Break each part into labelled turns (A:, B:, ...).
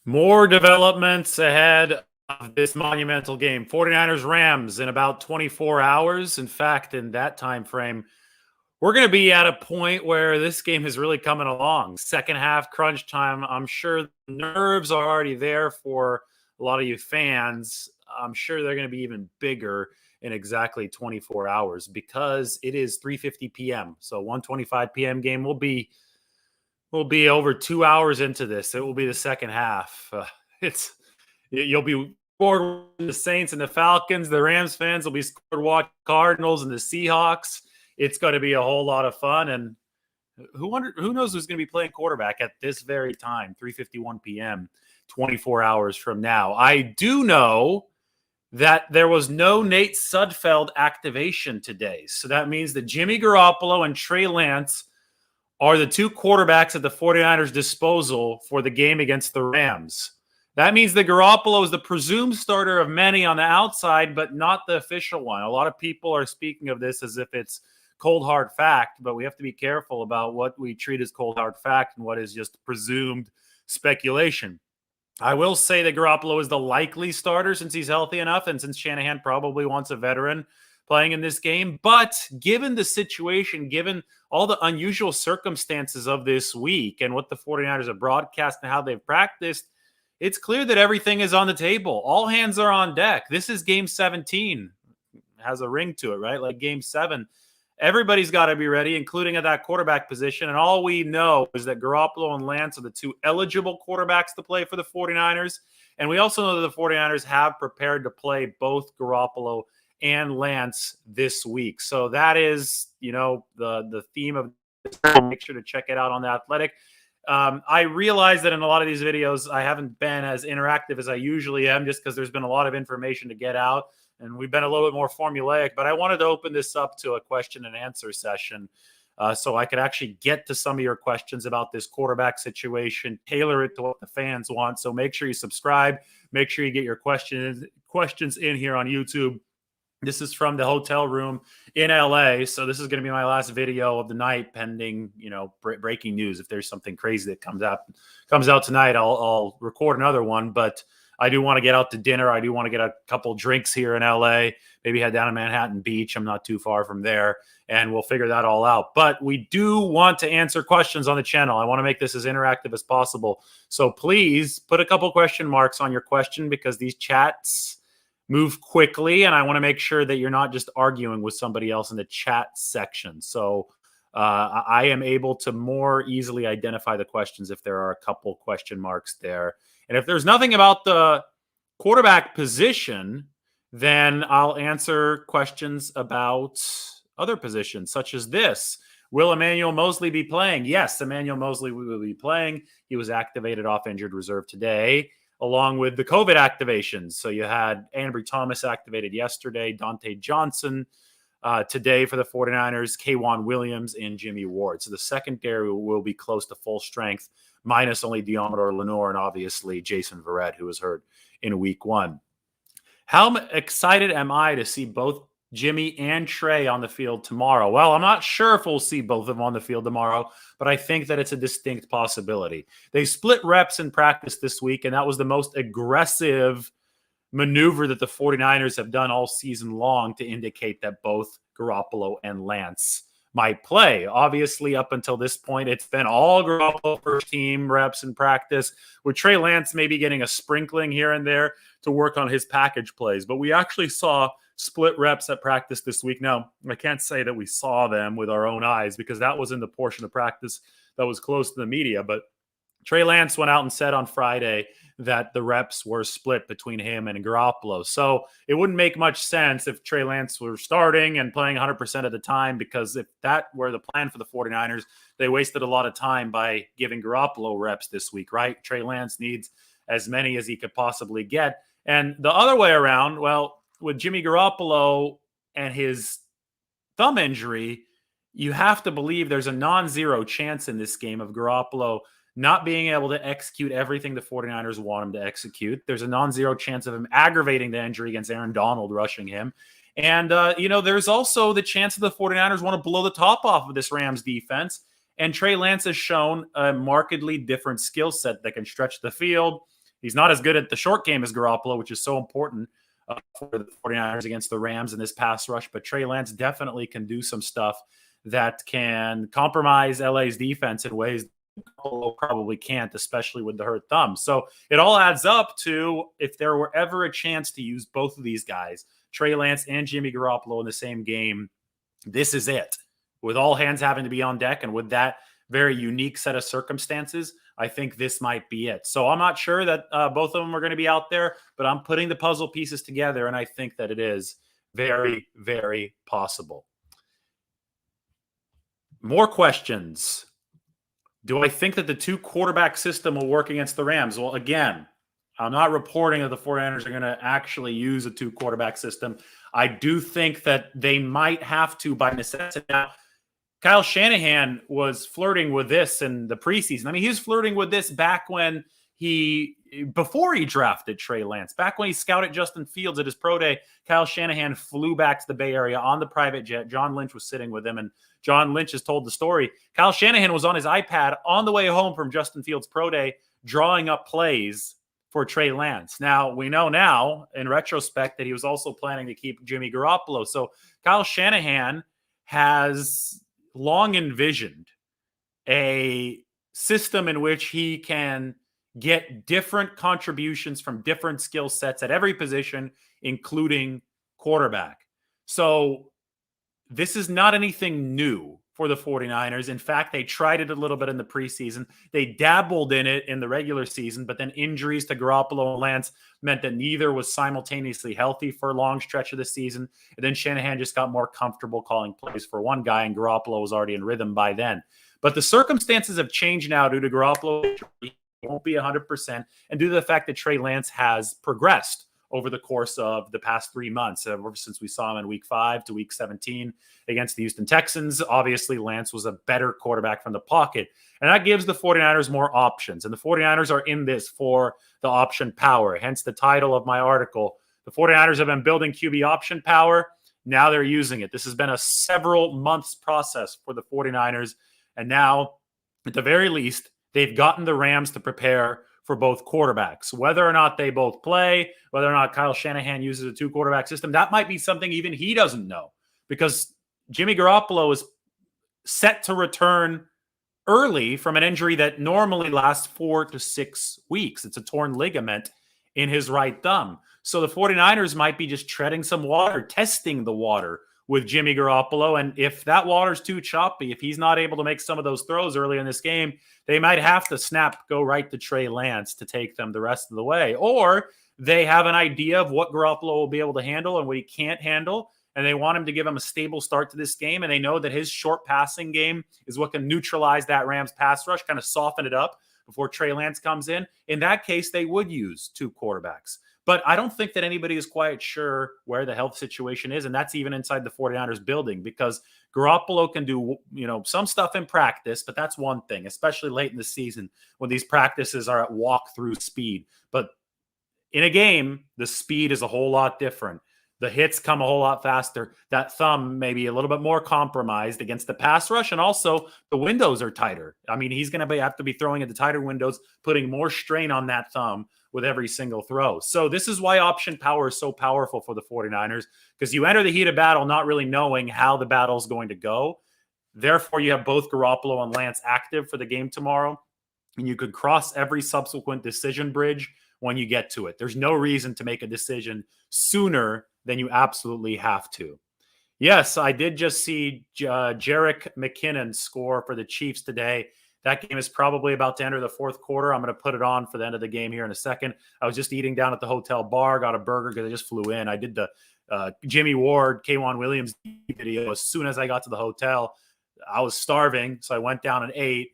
A: More developments ahead of this monumental game. 49ers Rams in about 24 hours. In fact, in that time frame, we're going to be at a point where this game is really coming along. Second half crunch time. I'm sure the nerves are already there for a lot of you fans. I'm sure they're going to be even bigger in exactly 24 hours because it is 3:50 p.m. So 1:25 p.m. game will be over 2 hours into this. It will be the second half. You'll be bored with the Saints and the Falcons. The Rams fans will be scored watch Cardinals and the Seahawks. It's going to be a whole lot of fun. And who knows who's going to be playing quarterback at this very time, 3:51 p.m., 24 hours from now. I do know that there was no Nate Sudfeld activation today. So that means that Jimmy Garoppolo and Trey Lance are the two quarterbacks at the 49ers' disposal for the game against the Rams. That means that Garoppolo is the presumed starter of many on the outside, but not the official one. A lot of people are speaking of this as if it's cold, hard fact, but we have to be careful about what we treat as cold, hard fact and what is just presumed speculation. I will say that Garoppolo is the likely starter since he's healthy enough and since Shanahan probably wants a veteran playing in this game. But given the situation, given all the unusual circumstances of this week and what the 49ers have broadcast and how they've practiced, it's clear that everything is on the table. All hands are on deck. This is game 17. It has a ring to it, right? Like game 7. Everybody's got to be ready, including at that quarterback position. And all we know is that Garoppolo and Lance are the two eligible quarterbacks to play for the 49ers. And we also know that the 49ers have prepared to play both Garoppolo and Lance this week. So that is, the theme of this. Make sure to check it out on The Athletic. I realize that in a lot of these videos, I haven't been as interactive as I usually am just because there's been a lot of information to get out. And we've been a little bit more formulaic, but I wanted to open this up to a question and answer session so I could actually get to some of your questions about this quarterback situation, tailor it to what the fans want. So make sure you subscribe. Make sure you get your questions in here on YouTube. This is from the hotel room in LA. So this is going to be my last video of the night pending, breaking news. If there's something crazy that comes out tonight, I'll record another one, but I do want to get out to dinner. I do want to get a couple drinks here in LA, maybe head down to Manhattan Beach. I'm not too far from there, and we'll figure that all out. But we do want to answer questions on the channel. I want to make this as interactive as possible. So please put a couple question marks on your question because these chats move quickly, and I want to make sure that you're not just arguing with somebody else in the chat section. So I am able to more easily identify the questions if there are a couple question marks there. And if there's nothing about the quarterback position, then I'll answer questions about other positions, such as this. Will Emmanuel Mosley be playing? Yes, Emmanuel Mosley will be playing. He was activated off injured reserve today, along with the COVID activations. So you had Ambry Thomas activated yesterday, Dante Johnson today for the 49ers, K'Wan Williams, and Jimmy Ward. So the secondary will be close to full strength, minus only Diamador Lenore and obviously Jason Verrett, who was hurt in week 1. How excited am I to see both Jimmy and Trey on the field tomorrow? Well, I'm not sure if we'll see both of them on the field tomorrow, but I think that it's a distinct possibility. They split reps in practice this week, and that was the most aggressive maneuver that the 49ers have done all season long to indicate that both Garoppolo and Lance might play. Obviously, up until this point, it's been all Garoppolo first team reps in practice, with Trey Lance maybe getting a sprinkling here and there to work on his package plays. But we actually saw split reps at practice this week. Now, I can't say that we saw them with our own eyes because that was in the portion of practice that was close to the media. But Trey Lance went out and said on Friday that the reps were split between him and Garoppolo. So it wouldn't make much sense if Trey Lance were starting and playing 100% of the time, because if that were the plan for the 49ers, they wasted a lot of time by giving Garoppolo reps this week, right? Trey Lance needs as many as he could possibly get. And the other way around, well, with Jimmy Garoppolo and his thumb injury, you have to believe there's a non-zero chance in this game of Garoppolo not being able to execute everything the 49ers want him to execute. There's a non-zero chance of him aggravating the injury against Aaron Donald, rushing him. And, there's also the chance that the 49ers want to blow the top off of this Rams defense. And Trey Lance has shown a markedly different skill set that can stretch the field, He's not as good at the short game as Garoppolo, which is so important for the 49ers against the Rams in this pass rush. But Trey Lance definitely can do some stuff that can compromise LA's defense in ways Garoppolo probably can't, especially with the hurt thumb. So it all adds up to, if there were ever a chance to use both of these guys, Trey Lance and Jimmy Garoppolo, in the same game, this is it. With all hands having to be on deck and with that very unique set of circumstances, I think this might be it. So I'm not sure that both of them are going to be out there, but I'm putting the puzzle pieces together, and I think that it is very, very possible. More questions. Do I think that the 2-quarterback system will work against the Rams? Well, again, I'm not reporting that the 49ers are going to actually use a 2-quarterback system. I do think that they might have to by necessity. Now, Kyle Shanahan was flirting with this in the preseason. I mean, he was flirting with this back when before he drafted Trey Lance. Back when he scouted Justin Fields at his pro day, Kyle Shanahan flew back to the Bay Area on the private jet. John Lynch was sitting with him, and John Lynch has told the story. Kyle Shanahan was on his iPad on the way home from Justin Fields' pro day, drawing up plays for Trey Lance. Now, we know now, in retrospect, that he was also planning to keep Jimmy Garoppolo. So Kyle Shanahan has long envisioned a system in which he can get different contributions from different skill sets at every position, including quarterback. So this is not anything new for the 49ers. In fact, they tried it a little bit in the preseason. They dabbled in it in the regular season, but then injuries to Garoppolo and Lance meant that neither was simultaneously healthy for a long stretch of the season. And then Shanahan just got more comfortable calling plays for one guy, and Garoppolo was already in rhythm by then. But the circumstances have changed now due to Garoppolo. He won't be 100%, and due to the fact that Trey Lance has progressed over the course of the past 3 months, ever since we saw him in week 5 to week 17 against the Houston Texans. Obviously, Lance was a better quarterback from the pocket, and that gives the 49ers more options. And the 49ers are in this for the option power, hence the title of my article. The 49ers have been building QB option power. Now they're using it. This has been a several months process for the 49ers, and now, at the very least, they've gotten the Rams to prepare for both quarterbacks. Whether or not they both play, whether or not Kyle Shanahan uses a 2-quarterback system, that might be something even he doesn't know, because Jimmy Garoppolo is set to return early from an injury that normally lasts 4 to 6 weeks. It's a torn ligament in his right thumb. So the 49ers might be just treading some water, testing the water with Jimmy Garoppolo. And if that water's too choppy, if he's not able to make some of those throws early in this game, they might have to go right to Trey Lance to take them the rest of the way. Or they have an idea of what Garoppolo will be able to handle and what he can't handle, and they want him to give him a stable start to this game, and they know that his short passing game is what can neutralize that Rams pass rush, kind of soften it up before Trey Lance comes in. In that case, they would use 2 quarterbacks. But I don't think that anybody is quite sure where the health situation is, and that's even inside the 49ers building, because Garoppolo can do, some stuff in practice, but that's one thing, especially late in the season when these practices are at walk-through speed. But in a game, the speed is a whole lot different. The hits come a whole lot faster. That thumb may be a little bit more compromised against the pass rush, and also the windows are tighter. I mean, he's going to have to be throwing at the tighter windows, putting more strain on that thumb with every single throw. So this is why option power is so powerful for the 49ers, because you enter the heat of battle not really knowing how the battle is going to go. Therefore, you have both Garoppolo and Lance active for the game tomorrow, and you could cross every subsequent decision bridge when you get to it. There's no reason to make a decision sooner than you absolutely have to. Yes, I did just see Jerick McKinnon score for the Chiefs today. That game is probably about to enter the 4th quarter. I'm going to put it on for the end of the game here in a second. I was just eating down at the hotel bar, got a burger because I just flew in. I did the Jimmy Ward, K'Wan Williams video as soon as I got to the hotel. I was starving, so I went down and ate.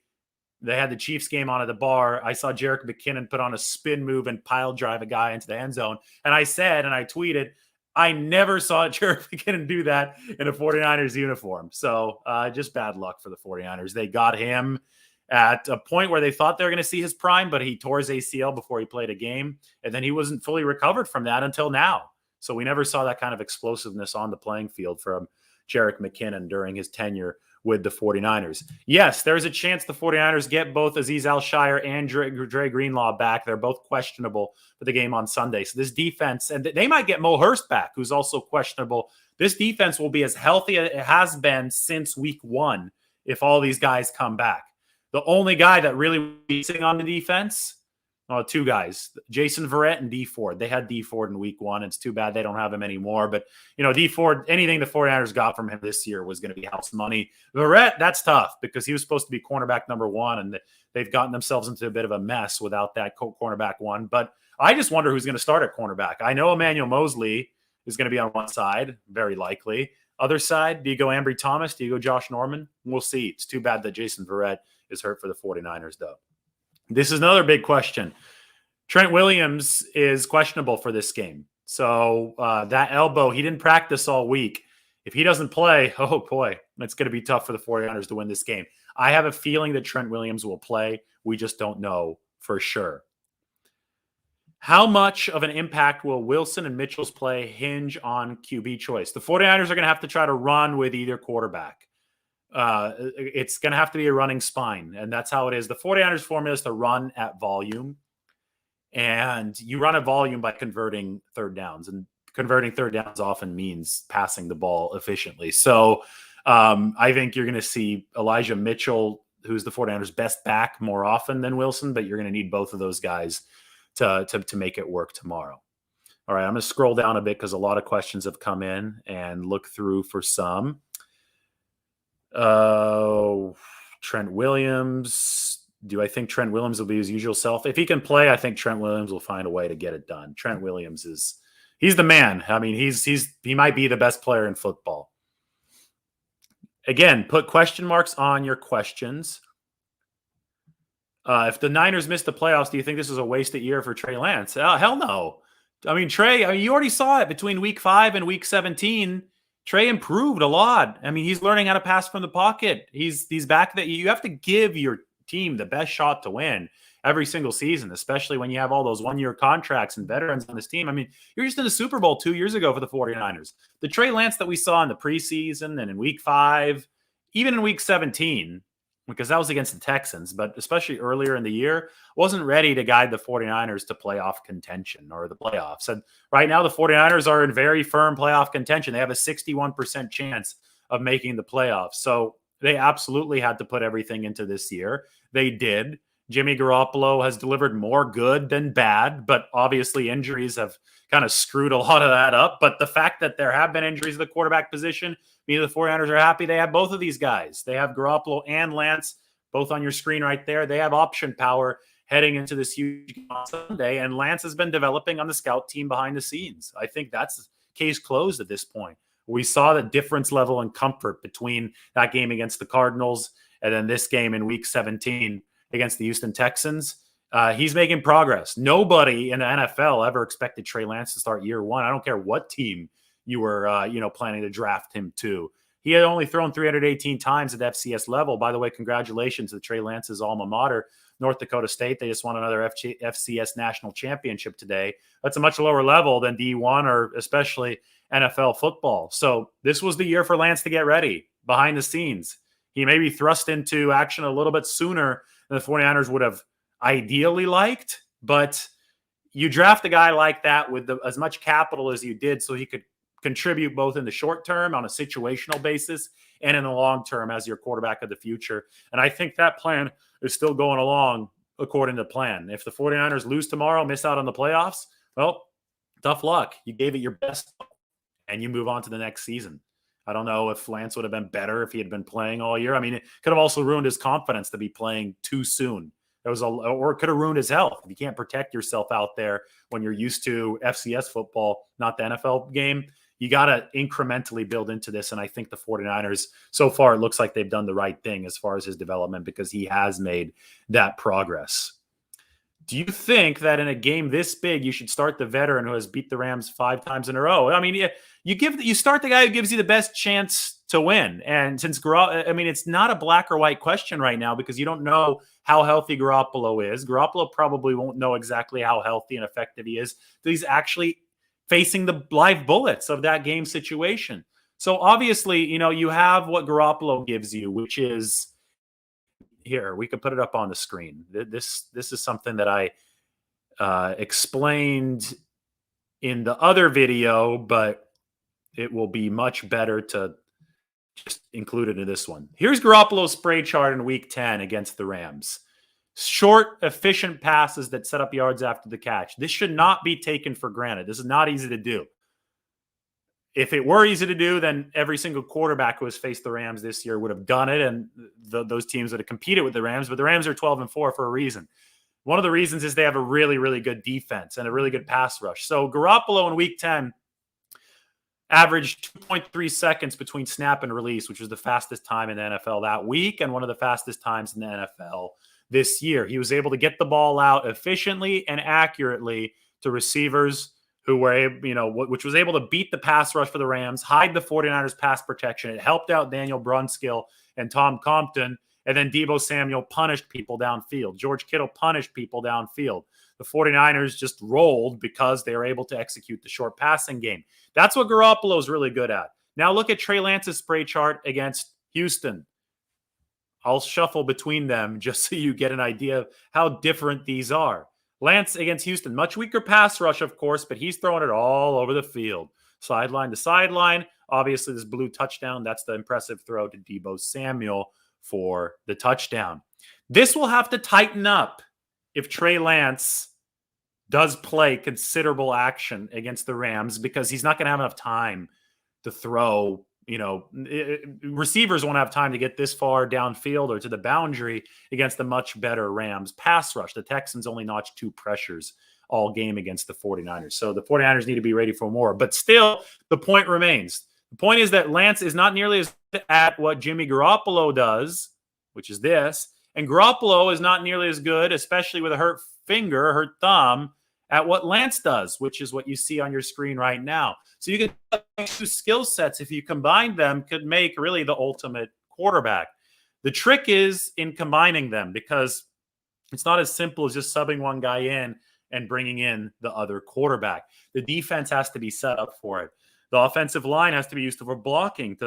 A: They had the Chiefs game on at the bar. I saw Jerick McKinnon put on a spin move and pile drive a guy into the end zone. And I said, and I tweeted, I never saw Jerick McKinnon do that in a 49ers uniform. So just bad luck for the 49ers. They got him at a point where they thought they were going to see his prime, but he tore his ACL before he played a game. And then he wasn't fully recovered from that until now. So we never saw that kind of explosiveness on the playing field from Jerick McKinnon during his tenure with the 49ers. Yes, there's a chance the 49ers get both Azeez Al-Shire and Dre Greenlaw back. They're both questionable for the game on Sunday. So this defense, and they might get Mo Hurst back, who's also questionable. This defense will be as healthy as it has been since week 1 if all these guys come back. The only guy that really will be sitting on the defense, two guys, Jason Verrett and Dee Ford. They had Dee Ford in week 1. It's too bad they don't have him anymore. But, Dee Ford, anything the 49ers got from him this year was going to be house money. Verrett, that's tough because he was supposed to be cornerback number 1, and they've gotten themselves into a bit of a mess without that cornerback 1. But I just wonder who's going to start at cornerback. I know Emmanuel Mosley is going to be on one side, very likely. Other side, do you go Ambry Thomas? Do you go Josh Norman? We'll see. It's too bad that Jason Verrett is hurt for the 49ers, though. This is another big question. Trent Williams is questionable for this game. So that elbow, he didn't practice all week. If he doesn't play, oh boy, it's going to be tough for the 49ers to win this game. I have a feeling that Trent Williams will play. We just don't know for sure. How much of an impact will Wilson and Mitchell's play hinge on QB choice? The 49ers are going to have to try to run with either quarterback. It's going to have to be a running spine, and that's how it is. The 49ers formula is to run at volume, and you run at volume by converting third downs, and converting third downs often means passing the ball efficiently. So I think you're going to see Elijah Mitchell, who's the 49ers' best back, more often than Wilson, but you're going to need both of those guys to make it work tomorrow. All right, I'm going to scroll down a bit because a lot of questions have come in and look through for some. Trent Williams. Do I think Trent Williams will be his usual self? If he can play, I think Trent Williams will find a way to get it done. Trent Williams he's the man. I mean, he might be the best player in football. Again, put question marks on your questions. If the Niners missed the playoffs, do you think this is a wasted year for Trey Lance? Hell no. I mean, Trey, you already saw it between week 5 and week 17. Trey improved a lot. I mean, he's learning how to pass from the pocket. He's back. That you have to give your team the best shot to win every single season, especially when you have all those one-year contracts and veterans on this team. I mean, you're just in the Super Bowl 2 years ago for the 49ers. The Trey Lance that we saw in the preseason and in week 5, even in week 17, because that was against the Texans, but especially earlier in the year, wasn't ready to guide the 49ers to playoff contention or the playoffs. And right now, the 49ers are in very firm playoff contention. They have a 61% chance of making the playoffs. So they absolutely had to put everything into this year. They did. Jimmy Garoppolo has delivered more good than bad, but obviously injuries have kind of screwed a lot of that up. But the fact that there have been injuries at the quarterback position, meaning the 49ers are happy they have both of these guys. They have Garoppolo and Lance, both on your screen right there. They have option power heading into this huge game on Sunday, and Lance has been developing on the scout team behind the scenes. I think that's case closed at this point. We saw the difference level in comfort between that game against the Cardinals and then this game in week 17 against the Houston Texans. He's making progress. Nobody in the NFL ever expected Trey Lance to start year 1. I don't care what team you were, planning to draft him to. He had only thrown 318 times at FCS level. By the way, congratulations to Trey Lance's alma mater, North Dakota State. They just won another FCS national championship today. That's a much lower level than D1 or especially NFL football. So this was the year for Lance to get ready behind the scenes. He may be thrust into action a little bit sooner than the 49ers would have ideally liked, but you draft a guy like that with as much capital as you did so he could contribute both in the short term on a situational basis and in the long term as your quarterback of the future. And I think that plan is still going along according to plan. If the 49ers lose tomorrow, miss out on the playoffs, well, tough luck. You gave it your best and you move on to the next season. I don't know if Lance would have been better if he had been playing all year. I mean, it could have also ruined his confidence to be playing too soon. Or it could have ruined his health. If you can't protect yourself out there when you're used to FCS football, not the NFL game, you got to incrementally build into this. And I think the 49ers, so far, it looks like they've done the right thing as far as his development because he has made that progress. Do you think that in a game this big, you should start the veteran who has beat the Rams 5 times in a row? I mean, you start the guy who gives you the best chance to win. And since it's not a black or white question right now because you don't know how healthy Garoppolo is. Garoppolo probably won't know exactly how healthy and effective he is. He's actually facing the live bullets of that game situation. So obviously, you have what Garoppolo gives you, which is here. We could put it up on the screen. This is something that I explained in the other video, but it will be much better to just include it in this one. Here's Garoppolo's spray chart in Week 10 against the Rams. Short, efficient passes that set up yards after the catch. This should not be taken for granted. This is not easy to do. If it were easy to do, then every single quarterback who has faced the Rams this year would have done it, and those teams would have competed with the Rams. But the Rams are 12-4 for a reason. One of the reasons is they have a really, really good defense and a really good pass rush. So Garoppolo in Week 10 averaged 2.3 seconds between snap and release, which was the fastest time in the NFL that week and one of the fastest times in the NFL this year. He was able to get the ball out efficiently and accurately to receivers who were able, which was able to beat the pass rush for the Rams, hide the 49ers pass protection. It helped out Daniel Brunskill and Tom Compton. And then Deebo Samuel punished people downfield. George Kittle punished people downfield. The 49ers just rolled because they were able to execute the short passing game. That's what Garoppolo is really good at. Now look at Trey Lance's spray chart against Houston. I'll shuffle between them just so you get an idea of how different these are. Lance against Houston, much weaker pass rush, of course, but he's throwing it all over the field. Sideline to sideline. Obviously, this blue touchdown, that's the impressive throw to Deebo Samuel for the touchdown. This will have to tighten up if Trey Lance does play considerable action against the Rams, because he's not going to have enough time to throw. Receivers won't have time to get this far downfield or to the boundary against the much better Rams pass rush. The Texans only notched 2 pressures all game against the 49ers. So the 49ers need to be ready for more. But still, the point remains. The point is that Lance is not nearly as good at what Jimmy Garoppolo does, which is this. And Garoppolo is not nearly as good, especially with a hurt finger, hurt thumb, at what Lance does, which is what you see on your screen right now. So you can two skill sets, if you combine them, could make really the ultimate quarterback. The trick is in combining them, because it's not as simple as just subbing one guy in and bringing in the other quarterback. The defense has to be set up for it. The offensive line has to be used for blocking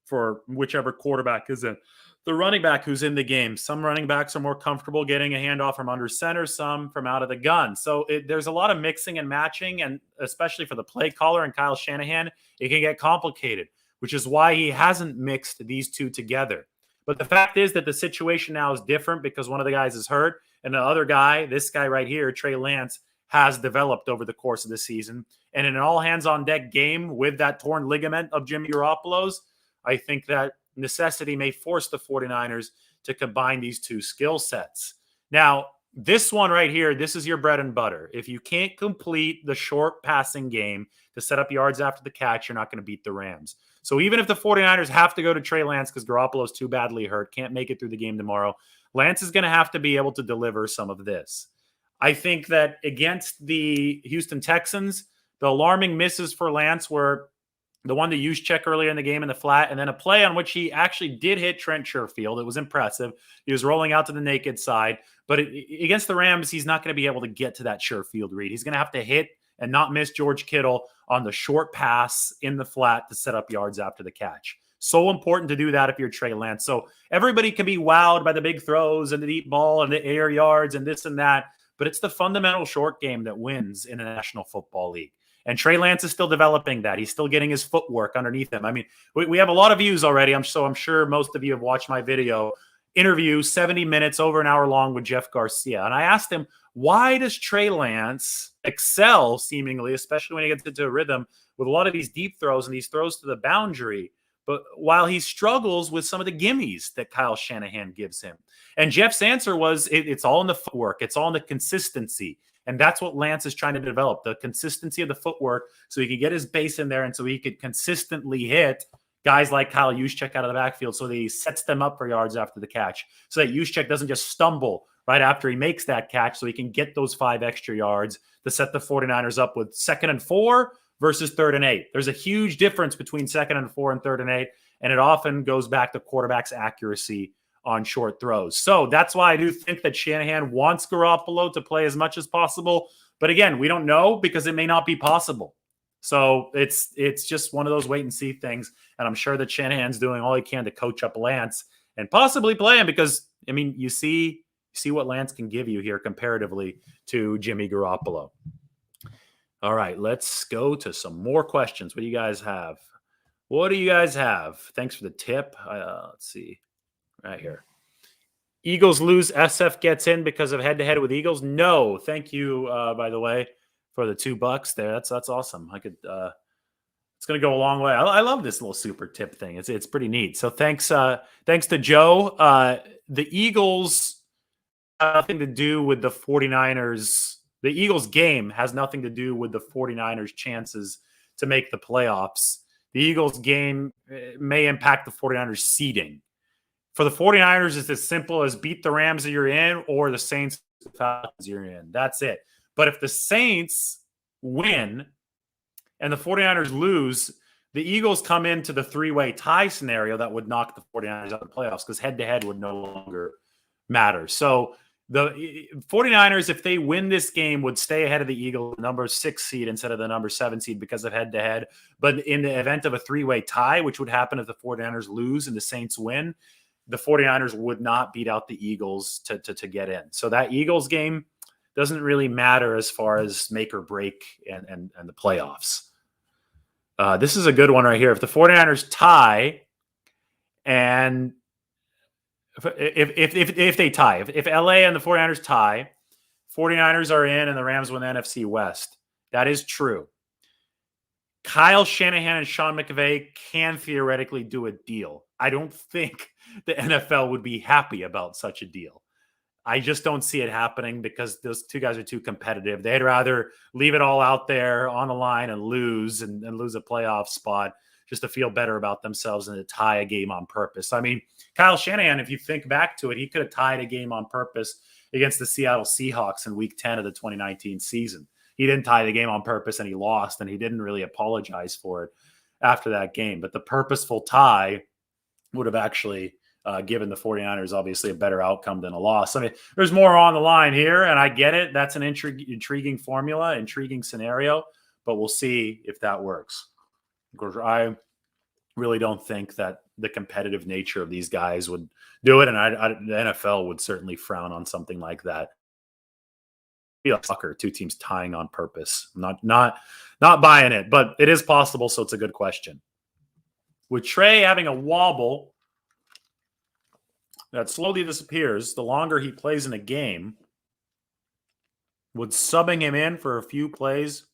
A: for whichever quarterback is in. The running back who's in the game. Some running backs are more comfortable getting a handoff from under center, some from out of the gun. So there's a lot of mixing and matching, and especially for the play caller and Kyle Shanahan, it can get complicated, which is why he hasn't mixed these two together. But the fact is that the situation now is different because one of the guys is hurt, and the other guy, this guy right here, Trey Lance, has developed over the course of the season. And in an all-hands-on-deck game with that torn ligament of Jimmy Garoppolo's, I think that necessity may force the 49ers to combine these two skill sets. Now, this one right here, this is your bread and butter. If you can't complete the short passing game to set up yards after the catch, you're not going to beat the Rams. So even if the 49ers have to go to Trey Lance because Garoppolo's too badly hurt, can't make it through the game tomorrow, Lance is going to have to be able to deliver some of this. I think that against the Houston Texans, the alarming misses for Lance were the one to use check earlier in the game in the flat, and then a play on which he actually did hit Trent Sherfield. It was impressive. He was rolling out to the naked side, but against the Rams, he's not going to be able to get to that Sherfield read. He's going to have to hit and not miss George Kittle on the short pass in the flat to set up yards after the catch. So important to do that if you're Trey Lance. So everybody can be wowed by the big throws and the deep ball and the air yards and this and that, but it's the fundamental short game that wins in the National Football League. And Trey Lance is still developing that. He's still getting his footwork underneath him. I mean, we have a lot of views already. I'm sure most of you have watched my video interview, 70 minutes, over an hour long with Jeff Garcia. And I asked him, why does Trey Lance excel seemingly, especially when he gets into a rhythm with a lot of these deep throws and these throws to the boundary, but while he struggles with some of the gimmies that Kyle Shanahan gives him? And Jeff's answer was, it's all in the footwork. It's all in the consistency. And that's what Lance is trying to develop, the consistency of the footwork, so he can get his base in there and so he could consistently hit guys like Kyle Juszczyk out of the backfield so that he sets them up for yards after the catch, so that Juszczyk doesn't just stumble right after he makes that catch, so he can get those 5 extra yards to set the 49ers up with 2nd and 4 versus 3rd and 8. There's a huge difference between 2nd and 4 and 3rd and 8, and it often goes back to quarterback's accuracy on short throws. So that's why I do think that Shanahan wants Garoppolo to play as much as possible. But again, we don't know because it may not be possible. So it's just one of those wait and see things. And I'm sure that Shanahan's doing all he can to coach up Lance and possibly play him because, I mean, you see what Lance can give you here comparatively to Jimmy Garoppolo. All right, let's go to some more questions. What do you guys have? Thanks for the tip. Let's see. Right here. Eagles lose. SF gets in because of head-to-head with Eagles. No, thank you, by the way, for the $2 there. That's awesome. I could. It's going to go a long way. I love this little super tip thing. It's pretty neat. So thanks to Joe. The Eagles have nothing to do with the 49ers. The Eagles game has nothing to do with the 49ers' chances to make the playoffs. The Eagles game may impact the 49ers seeding. For the 49ers, it's as simple as beat the Rams that you're in or the Saints Falcons you're in. That's it. But if the Saints win and the 49ers lose, the Eagles come into the three-way tie scenario that would knock the 49ers out of the playoffs because head-to-head would no longer matter. So the 49ers, if they win this game, would stay ahead of the Eagles, the number 6 seed instead of the number 7 seed because of head-to-head. But in the event of a three-way tie, which would happen if the 49ers lose and the Saints win, the 49ers would not beat out the Eagles to get in. So that Eagles game doesn't really matter as far as make or break and the playoffs. This is a good one right here. If the 49ers tie and if they tie, if LA and the 49ers tie, 49ers are in and the Rams win the NFC West. That is true. Kyle Shanahan and Sean McVay can theoretically do a deal. I don't think the NFL would be happy about such a deal. I just don't see it happening because those two guys are too competitive. They'd rather leave it all out there on the line and lose and lose a playoff spot just to feel better about themselves and to tie a game on purpose. I mean, Kyle Shanahan, if you think back to it, he could have tied a game on purpose against the Seattle Seahawks in week 10 of the 2019 season. He didn't tie the game on purpose and he lost, and he didn't really apologize for it after that game. But the purposeful tie would have actually given the 49ers obviously a better outcome than a loss. I mean, there's more on the line here, and I get it. That's an intriguing formula, intriguing scenario, but we'll see if that works. Of course, I really don't think that the competitive nature of these guys would do it, and the NFL would certainly frown on something like that. Be a fucker, two teams tying on purpose. Not buying it, but it is possible, so it's a good question. With Trey having a wobble that slowly disappears the longer he plays in a game, would subbing him in for a few plays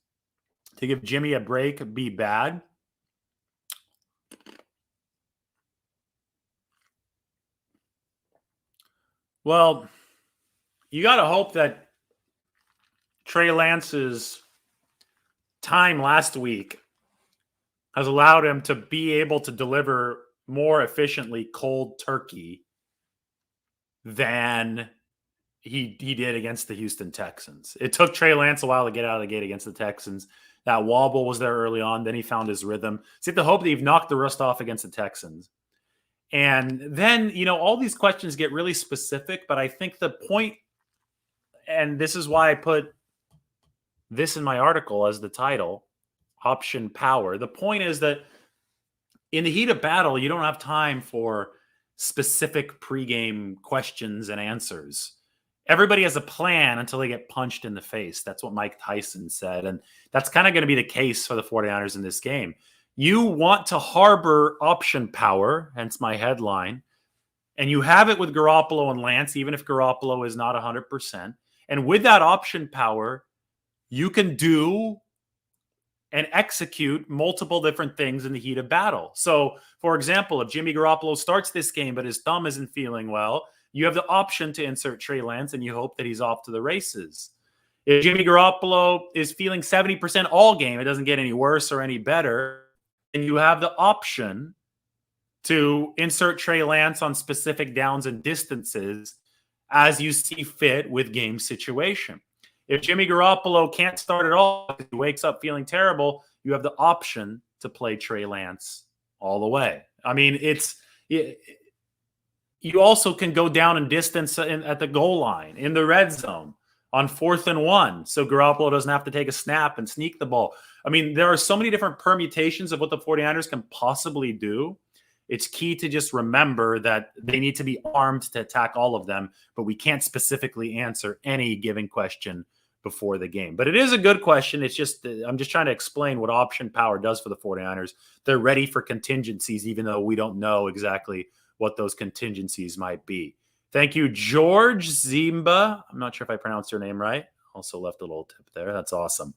A: to give Jimmy a break be bad? Well, you got to hope that Trey Lance's time last week has allowed him to be able to deliver more efficiently cold turkey than he did against the Houston Texans. It took Trey Lance a while to get out of the gate against the Texans. That wobble was there early on. Then he found his rhythm. So you have to hope that you've knocked the rust off against the Texans. And then, all these questions get really specific, but I think the point, and this is why I put this in my article as the title, Option Power. The point is that in the heat of battle, you don't have time for specific pregame questions and answers. Everybody has a plan until they get punched in the face. That's what Mike Tyson said. And that's kind of going to be the case for the 49ers in this game. You want to harbor option power, hence my headline, and you have it with Garoppolo and Lance, even if Garoppolo is not 100%. And with that option power, you can do and execute multiple different things in the heat of battle. So, for example, if Jimmy Garoppolo starts this game, but his thumb isn't feeling well, you have the option to insert Trey Lance, and you hope that he's off to the races. If Jimmy Garoppolo is feeling 70% all game, it doesn't get any worse or any better, and you have the option to insert Trey Lance on specific downs and distances as you see fit with game situation. If Jimmy Garoppolo can't start at all because he wakes up feeling terrible, you have the option to play Trey Lance all the way. I mean, you also can go down in distance at the goal line, in the red zone, on 4th and 1, so Garoppolo doesn't have to take a snap and sneak the ball. I mean, there are so many different permutations of what the 49ers can possibly do. It's key to just remember that they need to be armed to attack all of them, but we can't specifically answer any given question before the game. But it is a good question. It's just, I'm just trying to explain what option power does for the 49ers. They're ready for contingencies, even though we don't know exactly what those contingencies might be. Thank you, George Zimba. I'm not sure if I pronounced your name right. Also left a little tip there. That's awesome.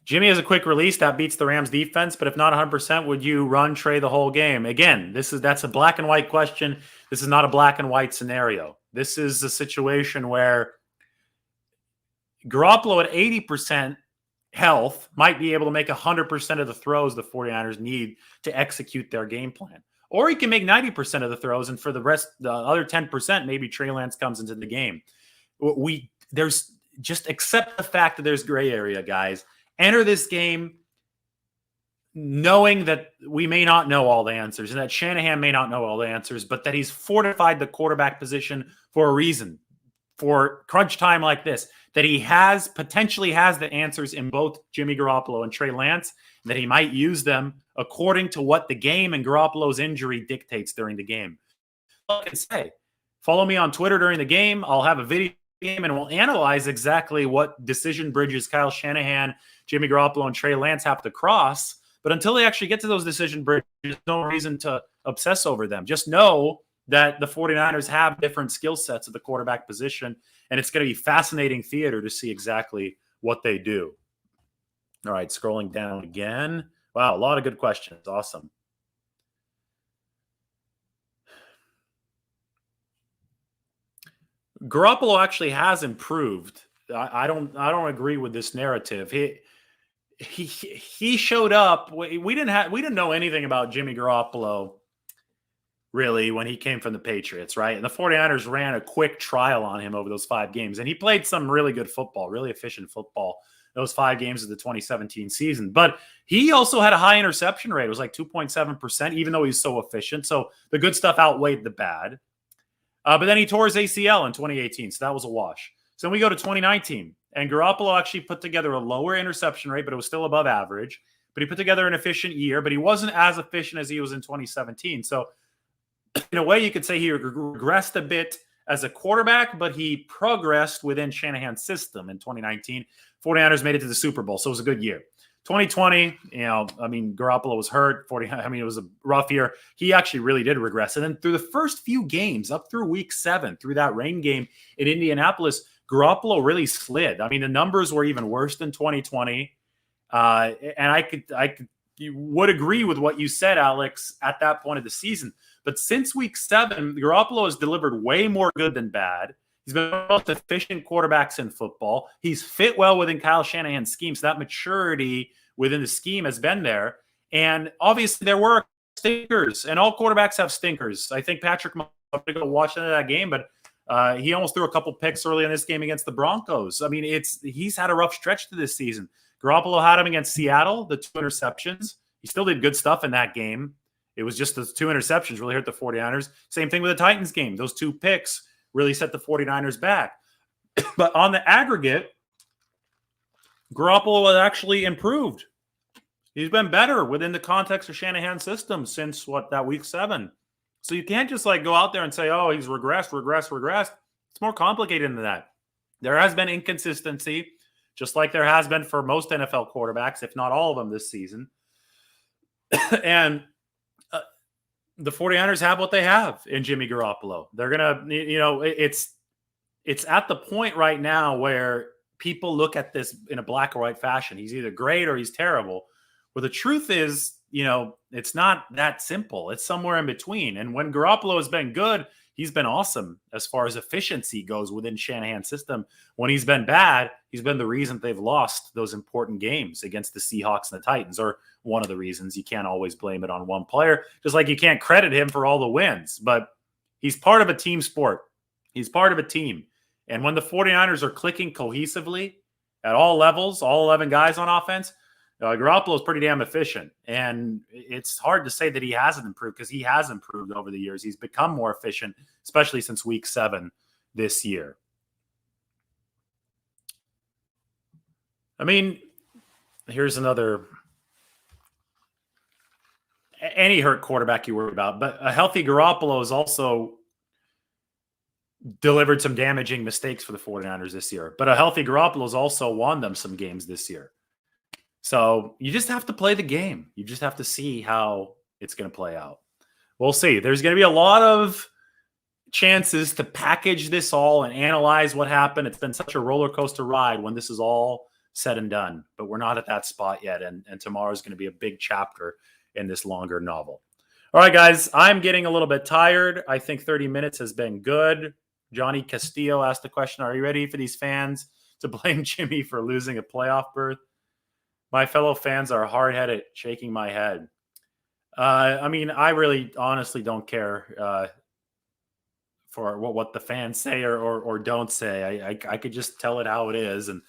A: Jimmy has a quick release that beats the Rams defense, but if not 100%, would you run Trey the whole game? Again, that's a black and white question. This is not a black and white scenario. This is a situation where Garoppolo at 80% health might be able to make 100% of the throws the 49ers need to execute their game plan. Or he can make 90% of the throws, and for the rest, the other 10%, maybe Trey Lance comes into the game. There's just accept the fact that there's gray area, guys. Enter this game knowing that we may not know all the answers and that Shanahan may not know all the answers, but that he's fortified the quarterback position for a reason, for crunch time like this, that he potentially has the answers in both Jimmy Garoppolo and Trey Lance, and that he might use them according to what the game and Garoppolo's injury dictates during the game. I can say, follow me on Twitter during the game. I'll have a video game and we'll analyze exactly what decision bridges Kyle Shanahan, Jimmy Garoppolo, and Trey Lance have to cross. But until they actually get to those decision bridges, there's no reason to obsess over them. Just know that the 49ers have different skill sets at the quarterback position, and it's going to be fascinating theater to see exactly what they do. All right, scrolling down again. Wow, a lot of good questions. Awesome. Garoppolo actually has improved. I don't agree with this narrative. He showed up. We didn't know anything about Jimmy Garoppolo really when he came from the Patriots, right? And the 49ers ran a quick trial on him over those 5 games, and he played some really good football, really efficient football those 5 games of the 2017 season. But he also had a high interception rate. It was like 2.7%, even though he's so efficient. So the good stuff outweighed the bad. But then he tore his ACL in 2018, so that was a wash. So then we go to 2019, and Garoppolo actually put together a lower interception rate, but it was still above average. But he put together an efficient year, but he wasn't as efficient as he was in 2017. So in a way, you could say he regressed a bit as a quarterback, but he progressed within Shanahan's system in 2019. 49ers made it to the Super Bowl, so it was a good year. 2020, Garoppolo was hurt. It was a rough year. He actually really did regress. And then through the first few games, up through week 7, through that rain game in Indianapolis, Garoppolo really slid. I mean, the numbers were even worse than 2020. And you would agree with what you said, Alex, at that point of the season. But since week 7, Garoppolo has delivered way more good than bad. He's been one of the most efficient quarterbacks in football. He's fit well within Kyle Shanahan's scheme. So that maturity within the scheme has been there. And obviously there were stinkers, and all quarterbacks have stinkers. I think Patrick Mahomes, I'm going to go watch that game, but he almost threw a couple picks early in this game against the Broncos. I mean, he's had a rough stretch to this season. Garoppolo had him against Seattle, the 2 interceptions. He still did good stuff in that game. It was just those 2 interceptions really hurt the 49ers. Same thing with the Titans game. Those 2 picks really set the 49ers back. But on the aggregate, Garoppolo has actually improved. He's been better within the context of Shanahan's system since that week 7. So you can't just go out there and say, oh, he's regressed. It's more complicated than that. There has been inconsistency, just like there has been for most NFL quarterbacks, if not all of them this season. And the 49ers have what they have in Jimmy Garoppolo. They're going to, it's at the point right now where people look at this in a black or white fashion. He's either great or he's terrible. Well, the truth is, it's not that simple. It's somewhere in between. And when Garoppolo has been good, he's been awesome as far as efficiency goes within Shanahan's system. When he's been bad, he's been the reason they've lost those important games against the Seahawks and the Titans, or one of the reasons. You can't always blame it on one player, just like you can't credit him for all the wins. But he's part of a team sport. He's part of a team. And when the 49ers are clicking cohesively at all levels, all 11 guys on offense, Garoppolo is pretty damn efficient, and it's hard to say that he hasn't improved because he has improved over the years. He's become more efficient, especially since week 7 this year. I mean, here's another. Any hurt quarterback you worry about, but a healthy Garoppolo has also delivered some damaging mistakes for the 49ers this year. But a healthy Garoppolo has also won them some games this year. So you just have to play the game. You just have to see how it's going to play out. We'll see. There's going to be a lot of chances to package this all and analyze what happened. It's been such a roller coaster ride when this is all said and done, but we're not at that spot yet. And tomorrow is going to be a big chapter in this longer novel. All right, guys, I'm getting a little bit tired. I think 30 minutes has been good. Johnny Castillo asked the question, are you ready for these fans to blame Jimmy for losing a playoff berth? My fellow fans are hard-headed, shaking my head. I mean, I really honestly don't care for what the fans say or don't say. I could just tell it how it is. And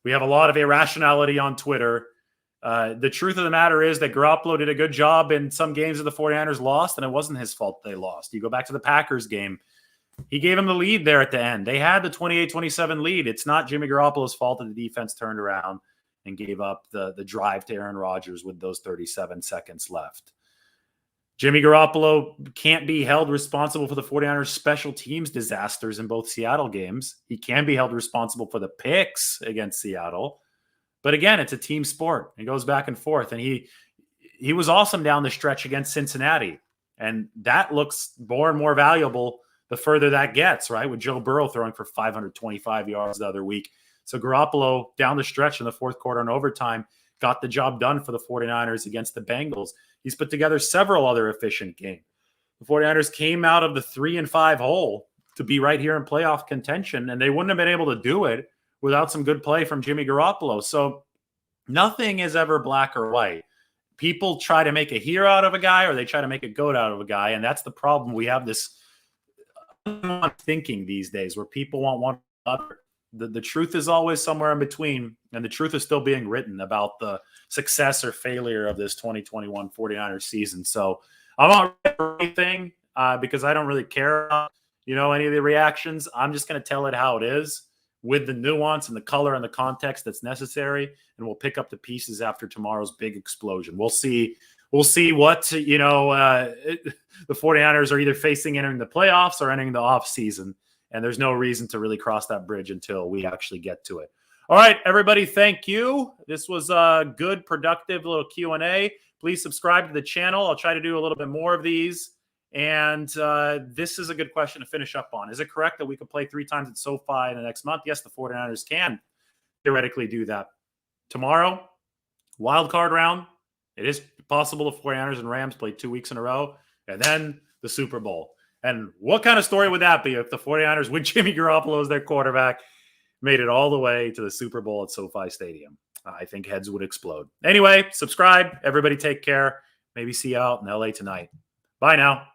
A: we have a lot of irrationality on Twitter. The truth of the matter is that Garoppolo did a good job in some games that the 49ers lost, and it wasn't his fault they lost. You go back to the Packers game. He gave him the lead there at the end. They had the 28-27 lead. It's not Jimmy Garoppolo's fault that the defense turned around and gave up the drive to Aaron Rodgers with those 37 seconds left. Jimmy Garoppolo can't be held responsible for the 49ers special teams disasters in both Seattle games. He can be held responsible for the picks against Seattle. But again, it's a team sport. It goes back and forth. And he was awesome down the stretch against Cincinnati. And that looks more and more valuable the further that gets, right? With Joe Burrow throwing for 525 yards the other week. So Garoppolo down the stretch in the fourth quarter and overtime got the job done for the 49ers against the Bengals. He's put together several other efficient games. The 49ers came out of the 3-5 hole to be right here in playoff contention, and they wouldn't have been able to do it without some good play from Jimmy Garoppolo. So nothing is ever black or white. People try to make a hero out of a guy or they try to make a goat out of a guy, and that's the problem. We have this thinking these days where people want one or other. The truth is always somewhere in between, and the truth is still being written about the success or failure of this 2021 49ers season. So I'm not ready for anything because I don't really care about, any of the reactions. I'm just going to tell it how it is with the nuance and the color and the context that's necessary, and we'll pick up the pieces after tomorrow's big explosion. We'll see what, the 49ers are either facing entering the playoffs or entering the offseason. And there's no reason to really cross that bridge until we actually get to it. All right, everybody, thank you. This was a good, productive little Q&A. Please subscribe to the channel. I'll try to do a little bit more of these. And this is a good question to finish up on. Is it correct that we could play 3 times at SoFi in the next month? Yes, the 49ers can theoretically do that. Tomorrow, wild card round. It is possible the 49ers and Rams play 2 weeks in a row. And then the Super Bowl. And what kind of story would that be if the 49ers, with Jimmy Garoppolo as their quarterback, made it all the way to the Super Bowl at SoFi Stadium? I think heads would explode. Anyway, subscribe. Everybody take care. Maybe see you out in LA tonight. Bye now.